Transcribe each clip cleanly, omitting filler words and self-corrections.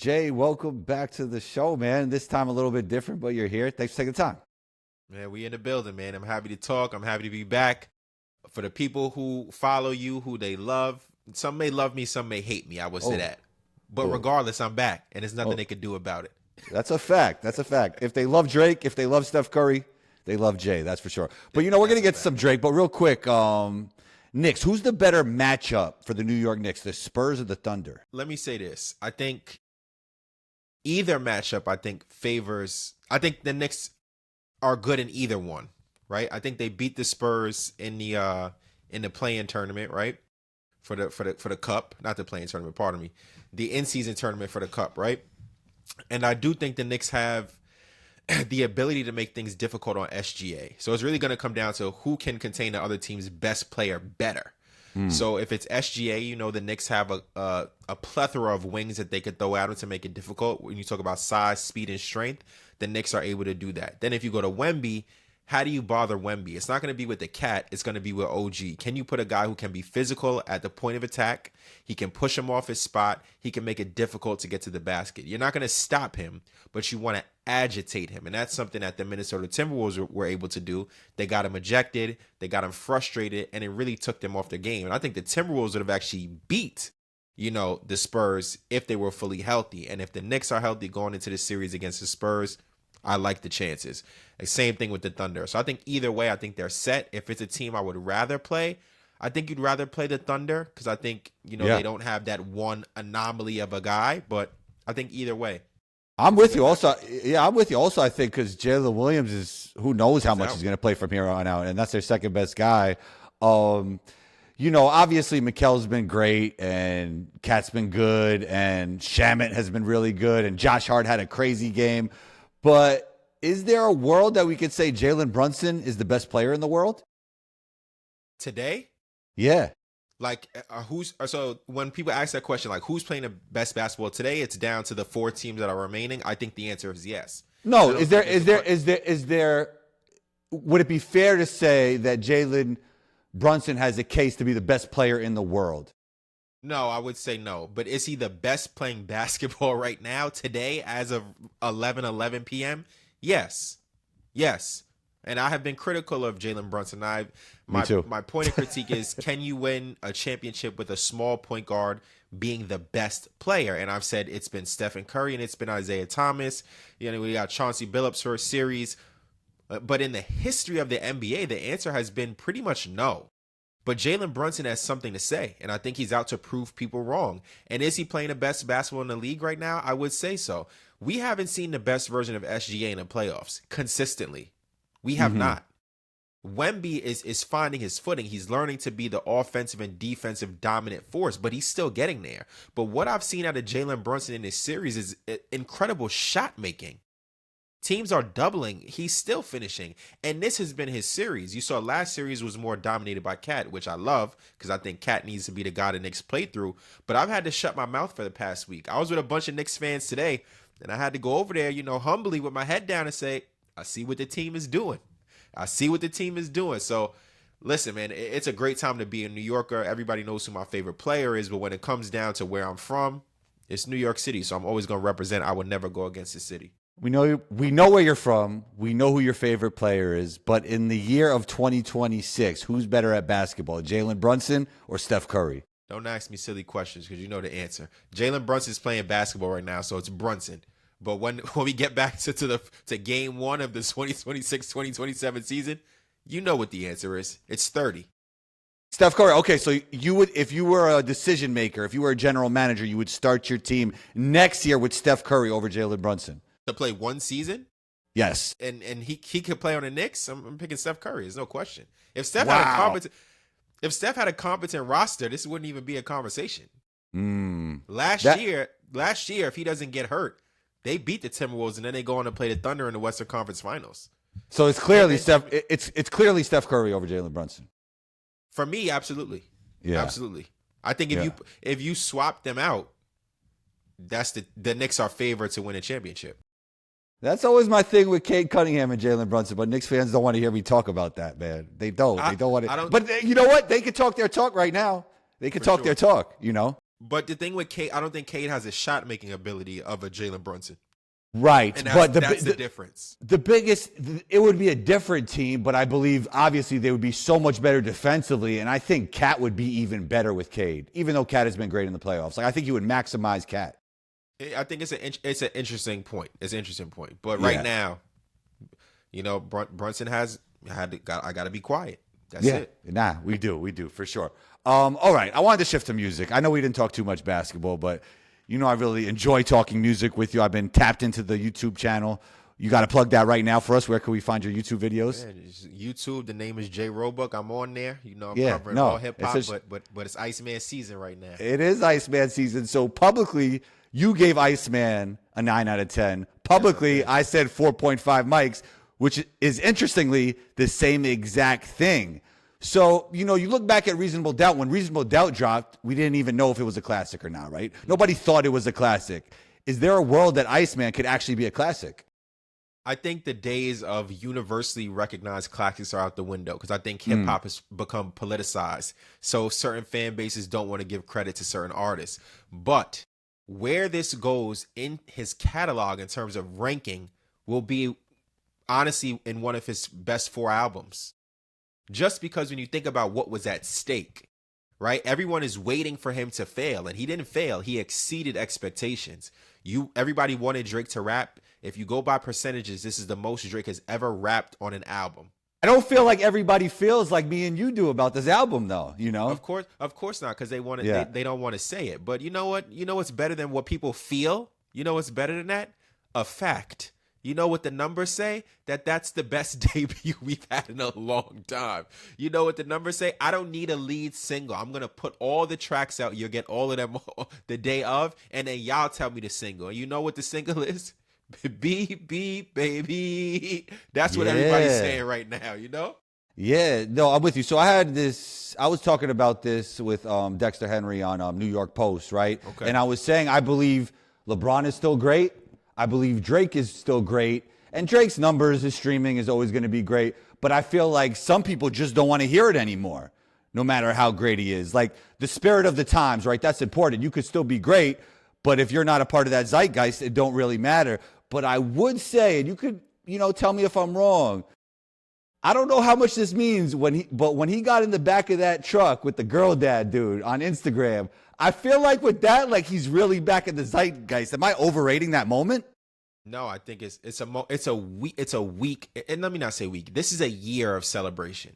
Jay, welcome back to the show, man. This time a little bit different, but you're here. Thanks for taking the time. Man, we in the building, man. I'm happy to talk. I'm happy to be back. For the people who follow you, who they love, some may love me, some may hate me. I would say that. But regardless, I'm back, and there's nothing they could do about it. That's a fact. That's a fact. If they love Drake, if they love Steph Curry, they love Jay. That's for sure. But, we're going to get to some Drake. But real quick, Knicks, who's the better matchup for the New York Knicks, the Spurs or the Thunder? Let me say this. I think either matchup, favors – I think the Knicks are good in either one, right? I think they beat the Spurs in the play-in tournament, right? For the cup, not the play-in tournament, pardon me. The in-season tournament for the cup, right? And I do think the Knicks have the ability to make things difficult on SGA. So it's really going to come down to who can contain the other team's best player better. So if it's SGA, the Knicks have a plethora of wings that they could throw at him to make it difficult. When you talk about size, speed, and strength, the Knicks are able to do that. Then if you go to Wemby, how do you bother Wemby? It's not going to be with the cat. It's going to be with OG. Can you put a guy who can be physical at the point of attack? He can push him off his spot. He can make it difficult to get to the basket. You're not going to stop him, but you want to agitate him. And that's something that the Minnesota Timberwolves were able to do. They got him ejected. They got him frustrated, and it really took them off their game. And I think the Timberwolves would have actually beat, the Spurs if they were fully healthy. And if the Knicks are healthy going into the series against the Spurs, I like the chances. The same thing with the Thunder. So I think either way, I think they're set. If it's a team I would rather play, I think you'd rather play the Thunder because I think, they don't have that one anomaly of a guy. But I think either way. I'm with you also. Yeah, I'm with you also, I think, because Jalen Williams is, who knows how much he's going to play from here on out, and that's their second best guy. Obviously Mikel's been great, and Cat's been good, and Shamet has been really good, and Josh Hart had a crazy game. But is there a world that we could say Jalen Brunson is the best player in the world? Today? Yeah. So when people ask that question, like who's playing the best basketball today, it's down to the 4 teams that are remaining. I think the answer is yes. No, is there would it be fair to say that Jalen Brunson has a case to be the best player in the world? No, I would say no. But is he the best playing basketball right now, today, as of 11 p.m.? Yes. And I have been critical of Jalen Brunson. My point of critique is, can you win a championship with a small point guard being the best player? And I've said it's been Stephen Curry and it's been Isaiah Thomas. We got Chauncey Billups for a series. But in the history of the NBA, the answer has been pretty much no. But Jalen Brunson has something to say, and I think he's out to prove people wrong. And is he playing the best basketball in the league right now? I would say so. We haven't seen the best version of SGA in the playoffs consistently. We have not. Wemby is finding his footing. He's learning to be the offensive and defensive dominant force, but he's still getting there. But what I've seen out of Jalen Brunson in this series is incredible shot making. Teams are doubling. He's still finishing. And this has been his series. You saw last series was more dominated by Cat, which I love because I think Cat needs to be the guy the Knicks play through. But I've had to shut my mouth for the past week. I was with a bunch of Knicks fans today, and I had to go over there, humbly with my head down and say, I see what the team is doing. So, listen, man, it's a great time to be a New Yorker. Everybody knows who my favorite player is. But when it comes down to where I'm from, it's New York City. So I'm always going to represent. I would never go against the city. We know where you're from. We know who your favorite player is. But in the year of 2026, who's better at basketball, Jalen Brunson or Steph Curry? Don't ask me silly questions because you know the answer. Jalen Brunson's playing basketball right now, so it's Brunson. But when we get back to game 1 of the 2026-2027 season, you know what the answer is. It's 30. Steph Curry. Okay, so you would, if you were a decision maker, if you were a general manager, you would start your team next year with Steph Curry over Jalen Brunson. To play one season? Yes. And he could play on the Knicks. I'm picking Steph Curry. There's no question. If Steph had a competent roster, this wouldn't even be a conversation. Last year, if he doesn't get hurt, they beat the Timberwolves and then they go on to play the Thunder in the Western Conference Finals. So it's clearly it's clearly Steph Curry over Jalen Brunson. For me, absolutely. Yeah. Absolutely. I think if you swap them out, that's the Knicks are favored to win a championship. That's always my thing with Cade Cunningham and Jalen Brunson, but Knicks fans don't want to hear me talk about that, man. They don't want to. But you know what? They can talk their talk right now. They can talk their talk, But the thing with Cade, I don't think Cade has a shot making ability of a Jalen Brunson. Right, And but that's the difference. the biggest, it would be a different team, but I believe obviously they would be so much better defensively, and I think Cat would be even better with Cade, even though Cat has been great in the playoffs. Like I think he would maximize Cat. I think it's an interesting point. It's an interesting point. But right now, Brunson I got to be quiet. That's it. Nah, we do for sure. All right, I wanted to shift to music. I know we didn't talk too much basketball, but I really enjoy talking music with you. I've been tapped into the YouTube channel. You got to plug that right now for us. Where can we find your YouTube videos? Yeah, YouTube. The name is Jay Roebuck. I'm on there. I'm covering all hip hop, but it's Iceman season right now. It is Iceman season. So publicly, you gave Iceman a 9 out of 10. Publicly, I said 4.5 mics, which is interestingly the same exact thing. So, you look back at Reasonable Doubt. When Reasonable Doubt dropped, we didn't even know if it was a classic or not, right? Nobody thought it was a classic. Is there a world that Iceman could actually be a classic? I think the days of universally recognized classics are out the window because I think hip hop has become politicized. So certain fan bases don't want to give credit to certain artists. But where this goes in his catalog in terms of ranking will be honestly in one of his best 4 albums. Just because when you think about what was at stake, right? Everyone is waiting for him to fail, and he didn't fail. He exceeded expectations. Everybody wanted Drake to rap. If you go by percentages, this is the most Drake has ever rapped on an album. I don't feel like everybody feels like me and you do about this album, though. Of course not, because they want to. They don't want to say it. But you know what? You know what's better than what people feel? You know what's better than that? A fact. You know what the numbers say? That's the best debut we've had in a long time. You know what the numbers say? I don't need a lead single. I'm going to put all the tracks out. You'll get all of them the day of, and then y'all tell me the single. And you know what the single is? Beep, beep, baby. That's what everybody's saying right now, Yeah, no, I'm with you. So I was talking about this with Dexter Henry on New York Post, right? Okay. And I was saying I believe LeBron is still great. I believe Drake is still great. And Drake's numbers, his streaming is always going to be great. But I feel like some people just don't want to hear it anymore, no matter how great he is. Like the spirit of the times, right? That's important. You could still be great, but if you're not a part of that zeitgeist, it don't really matter. But I would say, and you could, tell me if I'm wrong, I don't know how much this means when he got in the back of that truck with the girl dad dude on Instagram, I feel like with that, like he's really back in the zeitgeist. Am I overrating that moment? No, I think it's a week, and let me not say week. This is a year of celebration.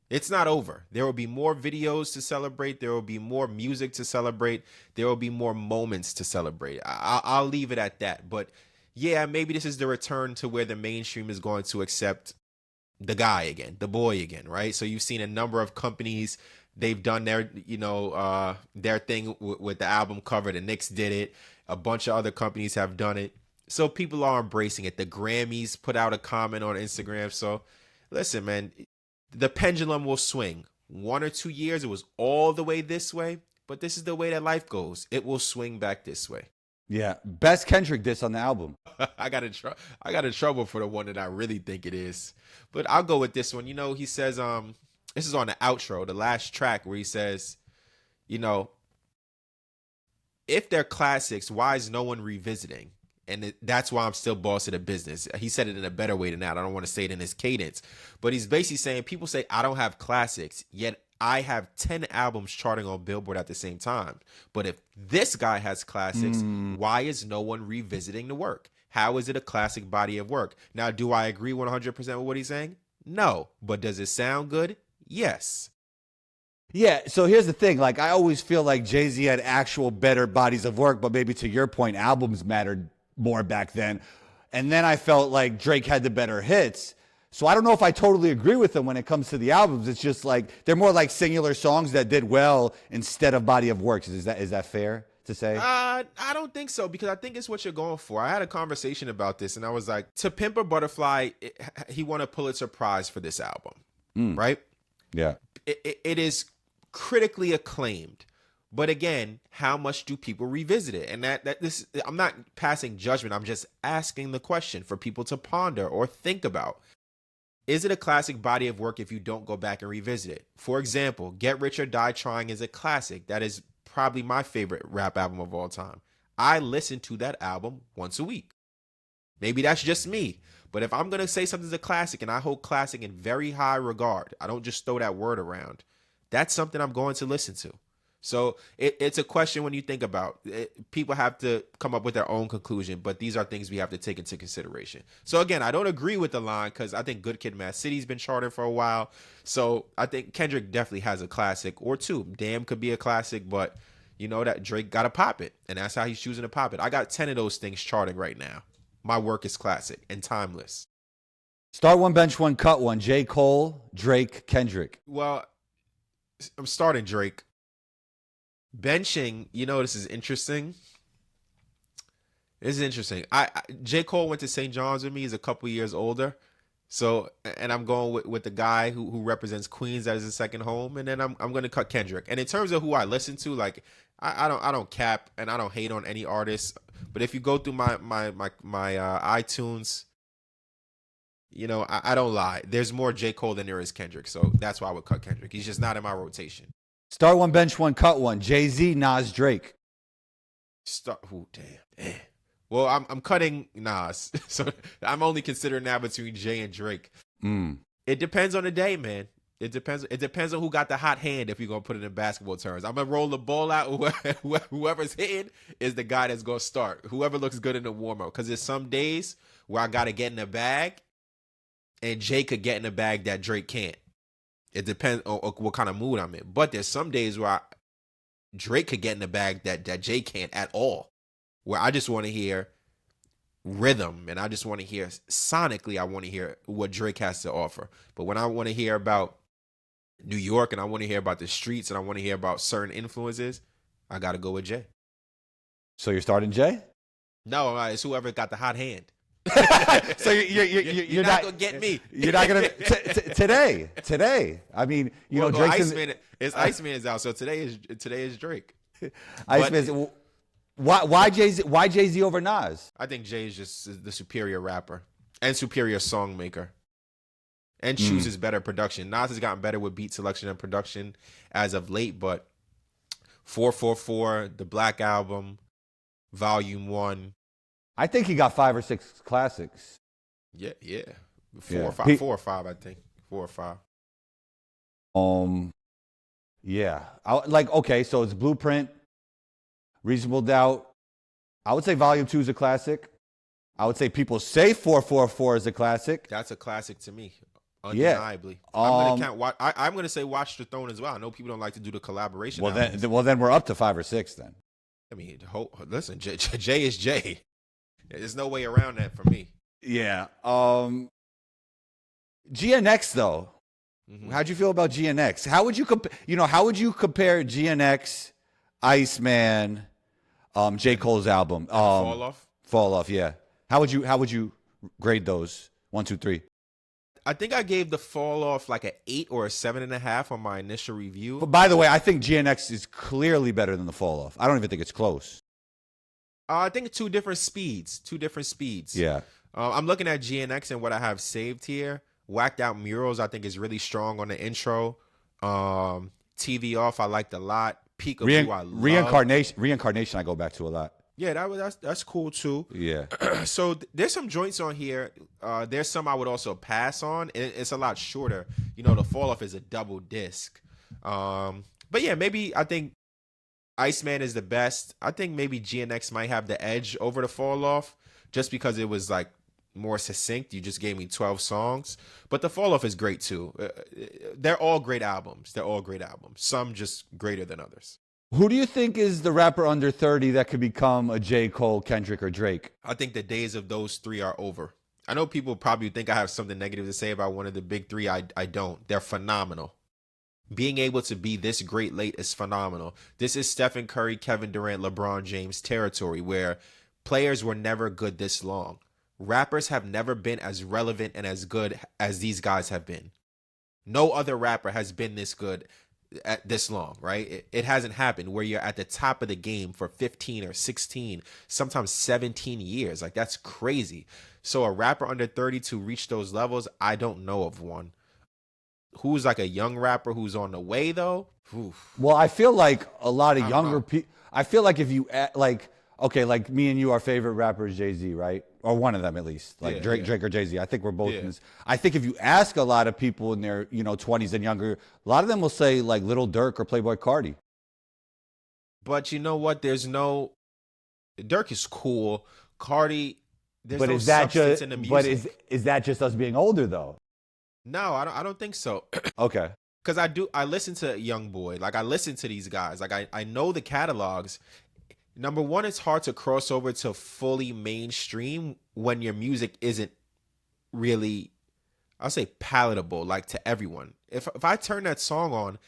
It's not over. There will be more videos to celebrate. There will be more music to celebrate. There will be more moments to celebrate. I'll leave it at that. But yeah, maybe this is the return to where the mainstream is going to accept the guy again, the boy again, right? So you've seen a number of companies, they've done their, their thing with the album cover. The Knicks did it. A bunch of other companies have done it. So people are embracing it. The Grammys put out a comment on Instagram. So listen, man, the pendulum will swing. 1 or 2 years, it was all the way this way, but this is the way that life goes. It will swing back this way. Yeah, best Kendrick diss on the album. I got in trouble for the one that I really think it is, but I'll go with this one. He says, this is on the outro, the last track where he says, if they're classics, why is no one revisiting? And that's why I'm still boss of the business. He said it in a better way than that. I don't want to say it in his cadence, but he's basically saying people say I don't have classics, yet I have 10 albums charting on Billboard at the same time. But if this guy has classics, why is no one revisiting the work? How is it a classic body of work? Now, do I agree 100% with what he's saying? No. But does it sound good? Yes. Yeah, so here's the thing. Like, I always feel like Jay-Z had actual better bodies of work, but maybe to your point, albums mattered more back then. And then I felt like Drake had the better hits. So I don't know if I totally agree with him when it comes to the albums. It's just like they're more like singular songs that did well instead of body of works. Is that fair to say? I don't think so, because I think it's what you're going for. I had a conversation about this, and I was like, To Pimp a Butterfly, he won a Pulitzer Prize for this album, right? Yeah. It is critically acclaimed. But again, how much do people revisit it? And this, I'm not passing judgment. I'm just asking the question for people to ponder or think about. Is it a classic body of work if you don't go back and revisit it? For example, Get Rich or Die Trying is a classic that is probably my favorite rap album of all time. I listen to that album once a week. Maybe that's just me. But if I'm going to say something's a classic, and I hold classic in very high regard, I don't just throw that word around, that's something I'm going to listen to. So it's a question when you think about it. People have to come up with their own conclusion, but these are things we have to take into consideration. So again, I don't agree with the line because I think Good Kid, Mad City's been charted for a while. So I think Kendrick definitely has a classic or two. Damn could be a classic, but you know that Drake got to pop it, and that's how he's choosing to pop it. I got 10 of those things charting right now. My work is classic and timeless. Start one, bench one, cut one. J. Cole, Drake, Kendrick. Well, I'm starting Drake. Benching, this is interesting. This is interesting. J. Cole went to St. John's with me. He's a couple years older. So, and I'm going with the guy who represents Queens as his second home. And then I'm going to cut Kendrick. And in terms of who I listen to, like, I don't cap and I don't hate on any artist. But if you go through my iTunes, I don't lie. There's more J. Cole than there is Kendrick. So that's why I would cut Kendrick. He's just not in my rotation. Start one, bench one, cut one. Jay-Z, Nas, Drake. Damn. Well, I'm cutting Nas. So I'm only considering now between Jay and Drake. It depends on the day, man. It depends on who got the hot hand, if you're going to put it in basketball terms. I'm going to roll the ball out. Whoever's hitting is the guy that's going to start. Whoever looks good in the warm-up. Because there's some days where I got to get in the bag, and Jay could get in the bag that Drake can't. It depends on what kind of mood I'm in. But there's some days where Drake could get in the bag that Jay can't at all. Where I just want to hear rhythm, and I just want to hear sonically, I want to hear what Drake has to offer. But when I want to hear about New York, and I want to hear about the streets, and I want to hear about certain influences, I got to go with Jay. So you're starting Jay? No, it's whoever got the hot hand. So you're not gonna get me. You're not gonna today. I mean, Drake's Iceman is out, so today is Drake. Iceman. Why Jay-Z over Nas? I think Jay is just the superior rapper and superior song maker, and chooses better production. Nas has gotten better with beat selection and production as of late, but 444, the Black Album, Volume 1. I think he got 5 or 6 classics. Yeah. 4 or 5, 4 or 5, I think. 4 or 5. Yeah. Okay, so it's Blueprint, Reasonable Doubt. I would say Volume 2 is a classic. I would say people say 444 is a classic. That's a classic to me, undeniably. Yeah. I'm gonna say Watch the Throne as well. I know people don't like to do the collaboration. Well, then we're up to 5 or 6 then. I mean, listen, Jay is Jay. There's no way around that for me. Yeah. GNX though. Mm-hmm. How'd you feel about GNX? How would you compare GNX, Iceman, J. Cole's album? Fall Off, yeah. How would you grade those? 1, 2, 3. I think I gave the Fall Off like an 8 or a 7.5 on my initial review. But by the way, I think GNX is clearly better than the Fall Off. I don't even think it's close. I think two different speeds. Yeah. I'm looking at GNX and what I have saved here. Whacked Out Murals, I think, is really strong on the intro. TV Off, I liked a lot. Peekaboo, I love. Reincarnation, I go back to a lot. Yeah, that's cool too. Yeah. So there's some joints on here. There's some I would also pass on. It's a lot shorter. The Fall Off is a double disc. But yeah, maybe I think Iceman is the best. I think maybe GNX might have the edge over the Fall Off just because it was like more succinct. You just gave me 12 songs. But the Fall Off is great too. They're all great albums. Some just greater than others. Who do you think is the rapper under 30 that could become a J. Cole, Kendrick, or Drake? I think the days of those three are over. I know people probably think I have something negative to say about one of the big three. I don't. They're phenomenal. Being able to be this great late is phenomenal. This is Stephen Curry, Kevin Durant, LeBron James territory where players were never good this long. Rappers have never been as relevant and as good as these guys have been. No other rapper has been this good at this long, right? It hasn't happened where you're at the top of the game for 15 or 16, sometimes 17 years. Like, that's crazy. So a rapper under 30 to reach those levels, I don't know of one. Who's like a young rapper who's on the way, though? Oof. Well, I feel like a lot of I don't younger know. people. I feel like if you like, okay, like me and you, our favorite rapper is Jay-Z, right? Or one of them at least, like Yeah, Drake, yeah, Drake or Jay-Z. I think we're both in yeah. this. I think if you ask a lot of people in their 20s and younger, a lot of them will say like Little Dirk or Playboy Cardi. But you know what? There's no Dirk is cool. Cardi, there's But no is that substance just? in the But is music. is that just us being older though? No, I don't think so. Okay. Because I listen to Young Boy. Like I listen to these guys. Like I know the catalogs. Number one, it's hard to cross over to fully mainstream when your music isn't really, I'll say, palatable, like to everyone. If I turn that song on,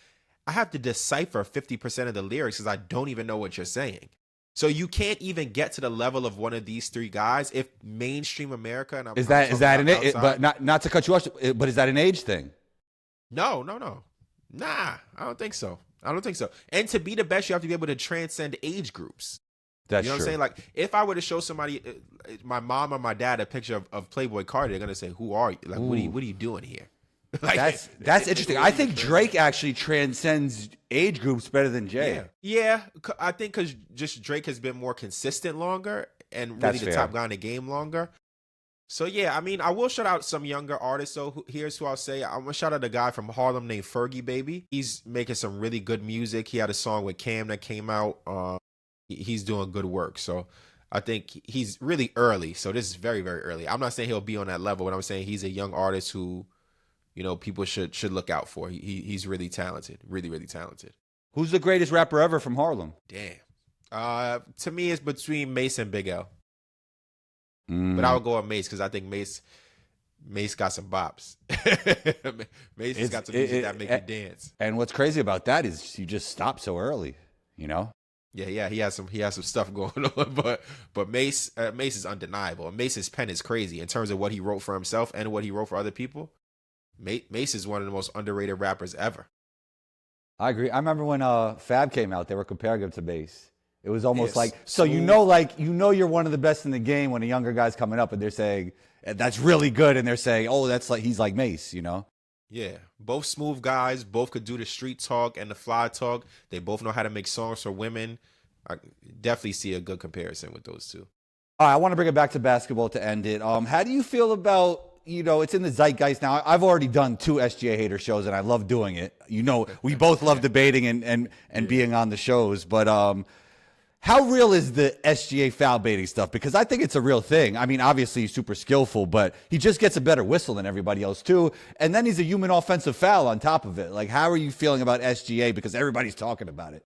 I have to decipher 50% of the lyrics because I don't even know what you're saying. So you can't even get to the level of one of these three guys if mainstream America, and Is I'm that is talking that about but outside. not to cut you off, but is that an age thing? No, no, no. Nah, I don't think so. I don't think so. And to be the best, you have to be able to transcend age groups. You That's know what I'm true. saying? Like, if I were to show somebody, my mom or my dad, a picture of Playboy Cardi, they're gonna say, "Who are you? Like, Ooh. what are you doing here?" Like, That's interesting. what I are you think doing here? Drake actually transcends age groups better than Yeah, Jay. yeah. I think because just Drake has been more consistent longer and really That's the top fair. guy in the game longer. So yeah, I mean, I will shout out some younger artists though. Here's who I'll say. I'm gonna shout out a guy from Harlem named Fergie Baby. He's making some really good music. He had a song with Cam that came out. He's doing good work. So I think he's really early. So this is very, very early. I'm not saying he'll be on that level, but I'm saying he's a young artist who, people should look out for. He's really talented. Really, really talented. Who's the greatest rapper ever from Harlem? Damn. To me, it's between Mace and Big L. But I Mm, would go with Mace because I think Mace got some bops. Mace has it's got some it, music that it, make you a- dance. and what's crazy about that is you just stop so early. You know. Yeah, yeah, he has some stuff going on, but Mace is undeniable. And Mace's pen is crazy in terms of what he wrote for himself and what he wrote for other people. Mace is one of the most underrated rappers ever. I agree. I remember when Fab came out, they were comparing him to Bass. It was almost Yes, like so smooth. you're one of the best in the game when a younger guy's coming up and they're saying that's really good and they're saying oh that's like he's like Mace, you know. Yeah, both smooth guys. Both could do the street talk and the fly talk. They both know how to make songs for women. I definitely see a good comparison with those two. All right, I want to bring it back to basketball to end it. How do you feel about it's in the zeitgeist now? I've already done 2 SGA hater shows and I love doing it. We both love debating and Yeah. being on the shows, but how real is the SGA foul baiting stuff? Because I think it's a real thing. I mean, obviously he's super skillful, but he just gets a better whistle than everybody else too. And then he's a human offensive foul on top of it. Like, how are you feeling about SGA? Because everybody's talking about it.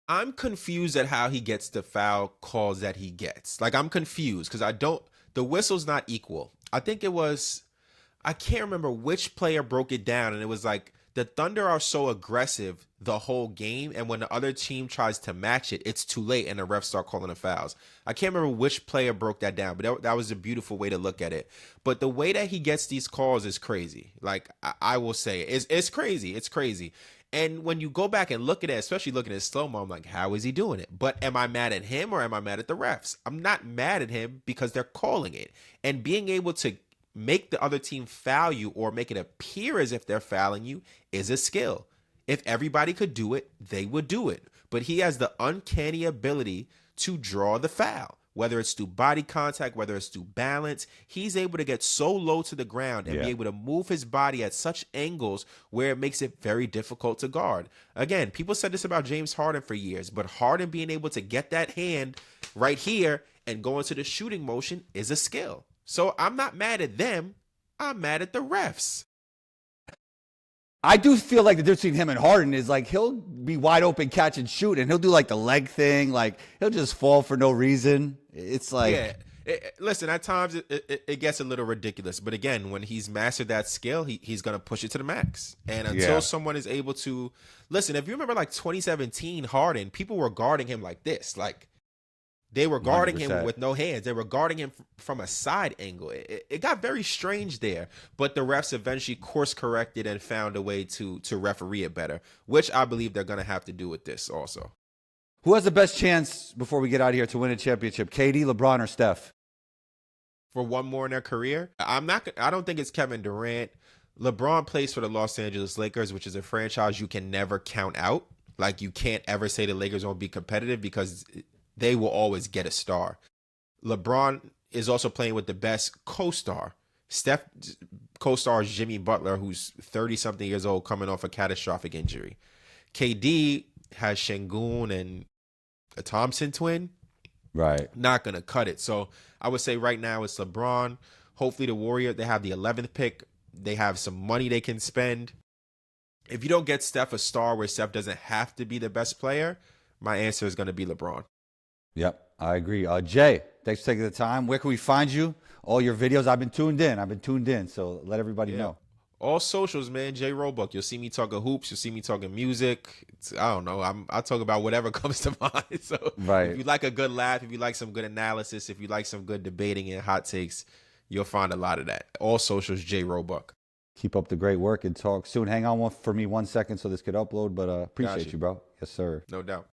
I'm confused at how he gets the foul calls that he gets. Like I'm confused because the whistle's not equal. I can't remember which player broke it down and it was like the Thunder are so aggressive the whole game and when the other team tries to match it, it's too late and the refs start calling the fouls. I can't remember which player broke that down, but that was a beautiful way to look at it. But the way that he gets these calls is crazy. Like I will say it's crazy. It's crazy. And when you go back and look at it, especially looking at slow-mo, I'm like, how is he doing it? But am I mad at him or am I mad at the refs? I'm not mad at him because they're calling it. And being able to make the other team foul you or make it appear as if they're fouling you is a skill. If everybody could do it, they would do it. But he has the uncanny ability to draw the foul. Whether it's through body contact, whether it's through balance, he's able to get so low to the ground and be Yeah. able to move his body at such angles where it makes it very difficult to guard. Again, people said this about James Harden for years, but Harden being able to get that hand right here and go into the shooting motion is a skill. So I'm not mad at them. I'm mad at the refs. I do feel like the difference between him and Harden is like he'll be wide open, catch and shoot, and he'll do like the leg thing. Like he'll just fall for no reason. It's Yeah. like, Listen, at times it gets a little ridiculous. But again, when he's mastered that skill, he's going to push it to the max. And until yeah, someone is able to listen, if you remember like 2017 Harden, people were guarding him like this. Like they were guarding him 100%. with no hands. They were guarding him from a side angle. It got very strange there. But the refs eventually course corrected and found a way to referee it better, which I believe they're going to have to do with this also. Who has the best chance before we get out of here to win a championship? KD, LeBron, or Steph? For one more in their career, I don't think it's Kevin Durant. LeBron plays for the Los Angeles Lakers, which is a franchise you can never count out. Like, you can't ever say the Lakers won't be competitive because they will always get a star. LeBron is also playing with the best co-star. Steph co-star is Jimmy Butler, who's 30-something years old, coming off a catastrophic injury. KD has Şengün and a Thompson twin. Right. Not going to cut it. So I would say right now it's LeBron. Hopefully the Warriors, they have the 11th pick. They have some money they can spend. If you don't get Steph a star where Steph doesn't have to be the best player, my answer is going to be LeBron. Yep, I agree. Jay, thanks for taking the time. Where can we find you? All your videos. I've been tuned in. So let everybody know. All socials, man. Jay Roebuck. You'll see me talking hoops. You'll see me talking music. I don't know. I talk about whatever comes to mind. So right. If you like a good laugh, if you like some good analysis, if you like some good debating and hot takes, you'll find a lot of that. All socials, Jay Roebuck. Keep up the great work and talk soon. Hang on for me 1 second so this could upload, but appreciate you, bro. Yes, sir. No doubt.